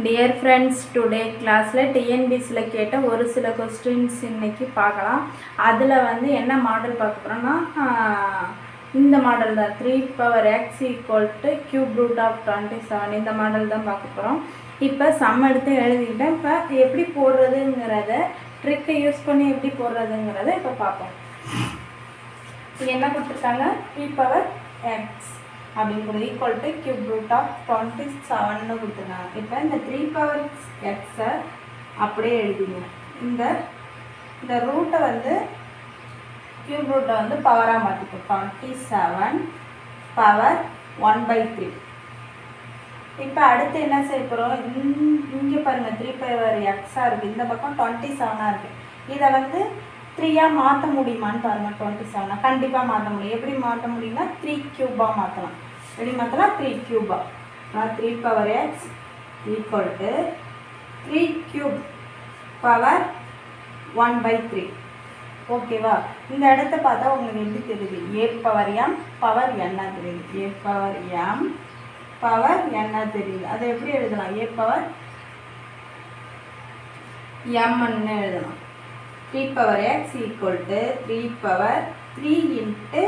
Dear friends, today கிளாஸில் டிஎன்பிசியில் கேட்ட ஒரு சில கொஸ்டின்ஸ் இன்றைக்கி பார்க்கலாம். அதில் என்ன மாடல் பார்க்க போகிறோன்னா, இந்த மாடல் தான் 3x க்யூப் ரூட் ஆஃப் 27 இந்த மாடல் தான் பார்க்க போகிறோம். இப்போ சம் எடுத்து எழுதிக்கிட்டேன். இப்போ எப்படி போடுறதுங்கிறத ட்ரிக்கை யூஸ் பண்ணி எப்படி போடுறதுங்கிறத இப்போ பார்ப்போம். என்ன கொடுத்துருக்காங்க, 3x அப்படிங்கிறது equal to cube root of 27ன்னு கொடுத்துருக்காங்க. இப்போ இந்த 3x அப்படியே எழுதிங்க. இந்த ரூட்டை க்யூப் ரூட்டை பவராக மாற்றிப்போம். 27 பவர் 1/3. இப்போ அடுத்து என்ன செய்ய போகிறோம், இங்கே பாருங்கள் 3x இருக்குது, இந்த பக்கம் 27 இருக்குது. இதை 3 மாற்ற முடியுமான்னு பாருங்கள். 27 கண்டிப்பாக மாற்ற முடியும். எப்படி மாற்ற முடியும்னா 3 க்யூபாக மாற்றலாம். எப்படி மாற்றலாம், 3 க்யூபாக. 3x equal to 3 cube power 1/3. ஓகேவா? இந்த இடத்த பார்த்தா உங்களுக்கு எப்படி தெரியுது, a/m பவர் n தெரியுது. a/m பவர் n தெரியுது. அதை எப்படி எழுதலாம், a/m எழுதலாம். 3x equal to 3 power 3 into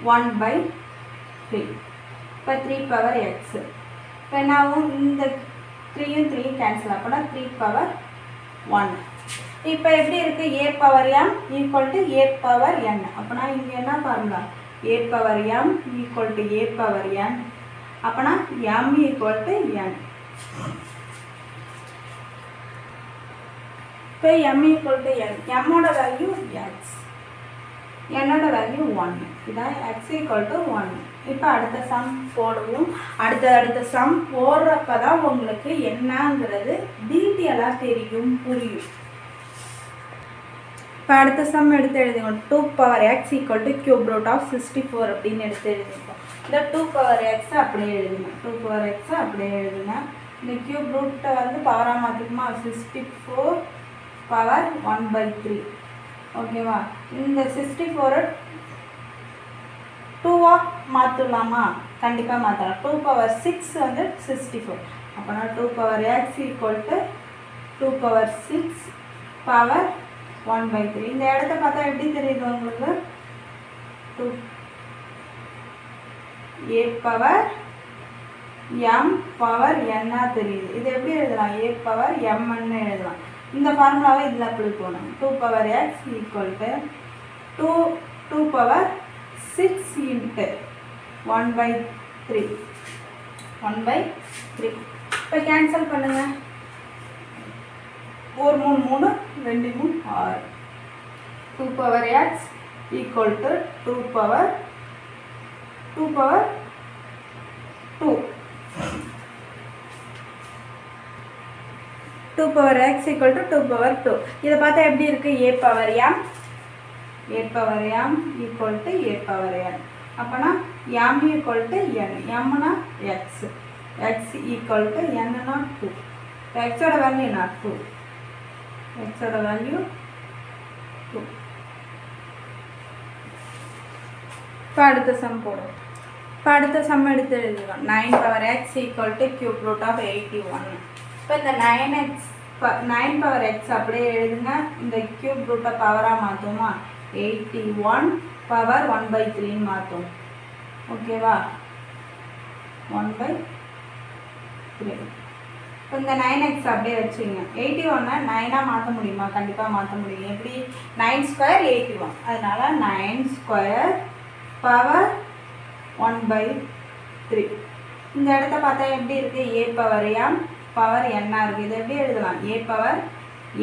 1/3. இப்போ 3 power x. இப்போ என்னாகும், இந்த 3யும் 3யும் கேன்சல். அப்போனா 3 power 1. இப்போ எப்படி இருக்குது, a/m equal to a/n. அப்போனா இங்கே என்ன formula, a/m equal to a/n. அப்போனா m equal to n. இப்போ m equal to n. m-ஓட வேல்யூ x, n-ஓட வேல்யூ 1. இதான் x equal to 1. இப்போ அடுத்த சம் போடுவோம். அடுத்த சம் போடுறப்ப தான் உங்களுக்கு என்னங்கிறது டீட்டெயிலாக தெரியும், புரியும். இப்போ அடுத்த சம் எடுத்து எழுதிக்கோங்க. 2x equal to cube root of 64 அப்படின்னு எடுத்து எழுதிப்போம். இந்த 2x அப்படியே எழுதுங்க. 2x அப்படியே எழுதுங்க. இந்த க்யூப் ரூட்டை பவராக மாற்றிக்குமா, 64 பவர் 1/3. ஓகேவா? இந்த 64 2 மாற்றலாமா, கண்டிப்பாக மாற்றலாம். 2 power 6 64. அப்போனா 2x equal to 2 power 6 power 1/3. இந்த இடத்த பார்த்தா எப்படி தெரியுது உங்களுக்கு, 2 a/m பவர் n தெரியுது. இது எப்படி எழுதலாம், a/m எழுதலாம். இந்த ஃபார்முலாவை இதில் அப்படி போகணும். 2x equal to 2 power 6 into 1/3. 1/3. இப்போ கேன்சல் பண்ணுங்கள். 4 3 3 2 3 6. 2x equal to 2 power 2. 2x equal to 2 power 2. இதை பார்த்தா எப்படி இருக்குது, a/m ஈக்குவல் டு a/n. அப்போனா m ஈக்குவல் டு n. mனா x ஈக்குவல் டு nனா 2. xோட வேல்யூ என்ன, 2. xோட வேல்யூ 2. இப்போ அடுத்த சம் போடும். இப்போ அடுத்த சம் எடுத்து எழுதிக்கலாம். 9x equal to cube root of 81. இப்போ இந்த 9x அப்படியே எழுதுங்க. இந்த க்யூப் ரூட்டை பவராக மாற்றுமா, 81 பவர் 1/3 மாற்றும். ஓகேவா, 1/3. இப்போ இந்த 9x அப்படியே வச்சுங்க. 81 9 மாற்ற முடியுமா, கண்டிப்பாக மாற்ற முடியும். எப்படி, 9 ஸ்கொயர் 81. அதனால 9 ஸ்கொயர் பவர் 1/3. இந்த இடத்த பார்த்தா எப்படி இருக்குது, a/m பவர் n இருக்குது. இது எப்படி எழுதலாம்,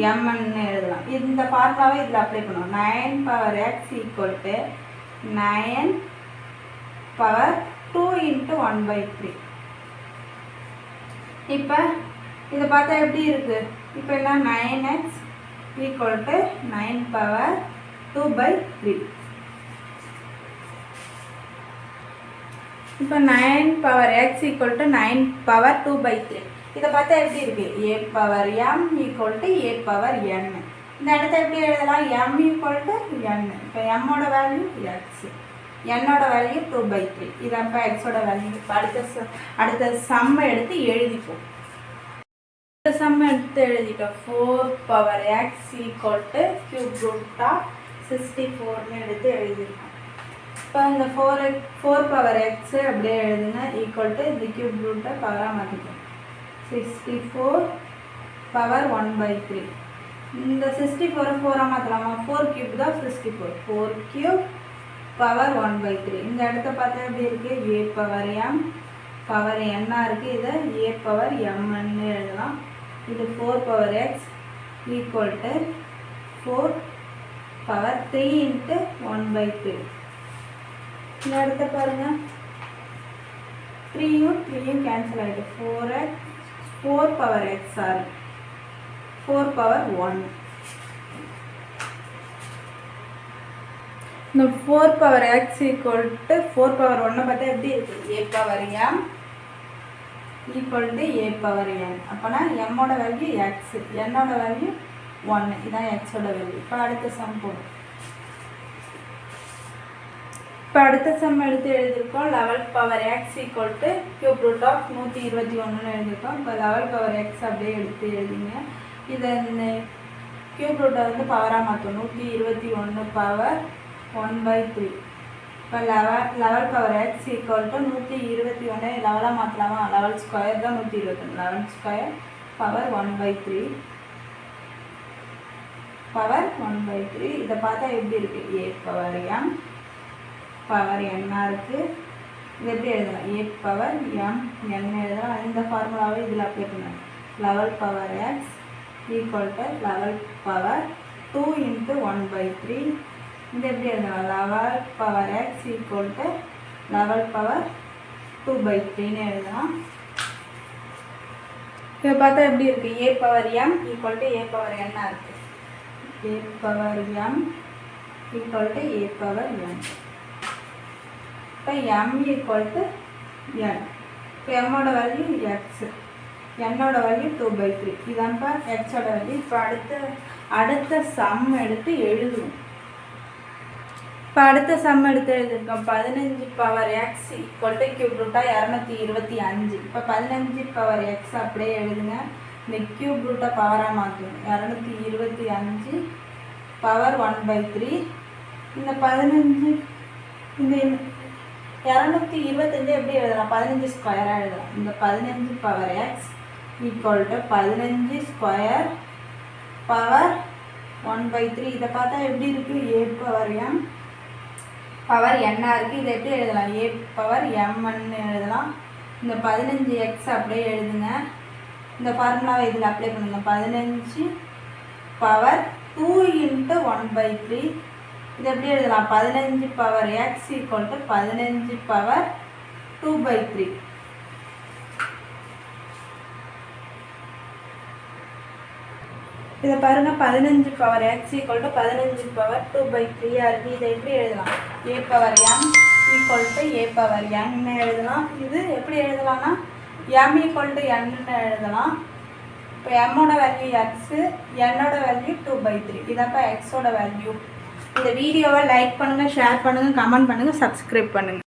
a/m எழுதலாம். இந்த ஃபார்முலாவை இதில் அப்ளை பண்ணுவோம். 9x equal to 9 power 2 into 1/3. இப்போ இதை பார்த்தா எப்படி இருக்குது, இப்போ என்ன, 9x ஈக்குவல் டு 9 பவர் 2/3. இப்போ 9 power x equal to 9 power 2/3. இதை பார்த்தா எப்படி இருக்குது, a/m ஈக்குவல் டு a/n. இந்த இடத்த எப்படி எழுதலாம், m ஈக்குவல் டு n. இப்போ m-ஓட வேல்யூ x, n-ஓட வேல்யூ 2/3. இது அப்போ x-ஓட வேல்யூ. இப்போ அடுத்த சம்மை எடுத்து எழுதிப்போம். இந்த சம் எடுத்து எழுதிட்டோம். 4 power x equal to cube root of 64ன்னு எடுத்து எழுதிருக்கோம். இப்போ இந்த 4 பவர் எக்ஸு அப்படியே எழுதுங்க ஈக்குவல் டு இந்த கியூப் ரூட்டை பவராக மாற்றிக்கோம். 64 பவர் 1/3. இந்த 64 4ஆக மாற்றலாமா? 4 கியூப் தான் 64. 4 கியூப் பவர் 1/3. இந்த இடத்த பார்த்தா எப்படி இருக்குது? ஏ பவர் எம் பவர் என்னாக இருக்குது. இதை ஏ பவர் எம்ன்னு எழுதலாம். இது 4 power x equal to 4 power 3 into 1/3. இந்த இடத்த பாருங்கள், 3யும் கேன்சல் ஆகிட்டு 4 பவர் எக்ஸ் 4 பவர் 1. இந்த 4 power x equal to 4 power 1 பார்த்தா எப்படி இருக்குது? A power m equal to a power n. அப்போனா எம்மோட வேல்யூ எக்ஸ், என்னோட வேல்யூ 1. இதுதான் எக்ஸோட வேல்யூ. இப்போ அடுத்த சம் போடும். இப்போ அடுத்த சம் எடுத்து எழுதியிருக்கோம். 11 power x equal to cube root of 121ன்னு எழுதியிருக்கோம். இப்போ 11 பவர் எக்ஸ் அப்படியே எடுத்து எழுதிங்க. இதை இந்த கியூப் ரூட்டை வந்து பவராக மாற்றும். 121 பவர் 1/3. இப்போ 11 power x equal to 121 11ஆக மாற்றலாமா? 11 square தான் 121. 11 ஸ்கொயர் பவர் 1/3 பவர் 1/3. இதை பார்த்தா எப்படி இருக்குது? ஏ பவர் எம் பவர் என்னாக இருக்குது. இது எப்படி எழுதலாம்? ஏ பவர் எம் என் எழுதலாம். இந்த ஃபார்முலாவை இதில் அப்ளை பண்ணலாம். 11 power x equal to 11 power 2 into 1/3. இது எப்படி எழுதலாம்? 11 power x equal to 11 power 2/3ன்னு எழுதலாம். இதை பார்த்தா எப்படி இருக்குது? A power m equal to a power என்னாக இருக்குது. A power m equal to a power m. இப்போ எம் ஈக்குவல் டு என். இப்போ எம்மோட வேல்யூ எக்ஸு, என்னோட வேல்யூ 2/3. இதான்ப்பா எக்ஸோட வேல்யூ. இப்போ அடுத்த சம் எடுத்து எழுதுவோம். இப்போ அடுத்த சம் எடுத்து எழுதியிருக்கோம். 15 power x equal to cube ரூட்டாக 225. இப்போ 15 பவர் எக்ஸ் அப்படியே எழுதுங்க. இந்த கியூப் ரூட்டை பவராக மாற்றணும். 225 பவர் 1/3. இந்த 15 இந்த 225 எப்படி எழுதலாம்? 15 ஸ்கொயராக எழுதலாம். இந்த 15 power x equal to 15 square power 1/3. இதை பார்த்தா எப்படி இருக்குது? ஏ பவர் எம் பவர் என்னாக இருக்குது. இதை எப்படி எழுதலாம்? ஏ பவர் எம்ன்னு எழுதலாம். இந்த 15 எக்ஸ் அப்படியே எழுதுங்க. இந்த ஃபார்முலாவை இதில் அப்ளை பண்ணுங்கள். 15 பவர் 2 இன்ட்டு 1/3. இது எப்படி எழுதலாம்? 15 power x equal to 15 power 2/3. இதை பாருங்கள், 15 power x equal to 15 power 2/3 இருக்குது. இதை எப்படி எழுதலாம்? A power m equal to a power என்னு எழுதலாம். இது எப்படி எழுதலாம்னா எம் ஈக்குவல் டு என்னு எழுதலாம். இப்போ எம்மோட வேல்யூ எக்ஸு, என்னோட வேல்யூ 2/3. இதாப்பா எக்ஸோட வேல்யூ. இந்த வீடியோவை லைக் பண்ணுங்கள், ஷேர் பண்ணுங்கள், கமெண்ட் பண்ணுங்கள், சப்ஸ்கிரைப் பண்ணுங்கள்.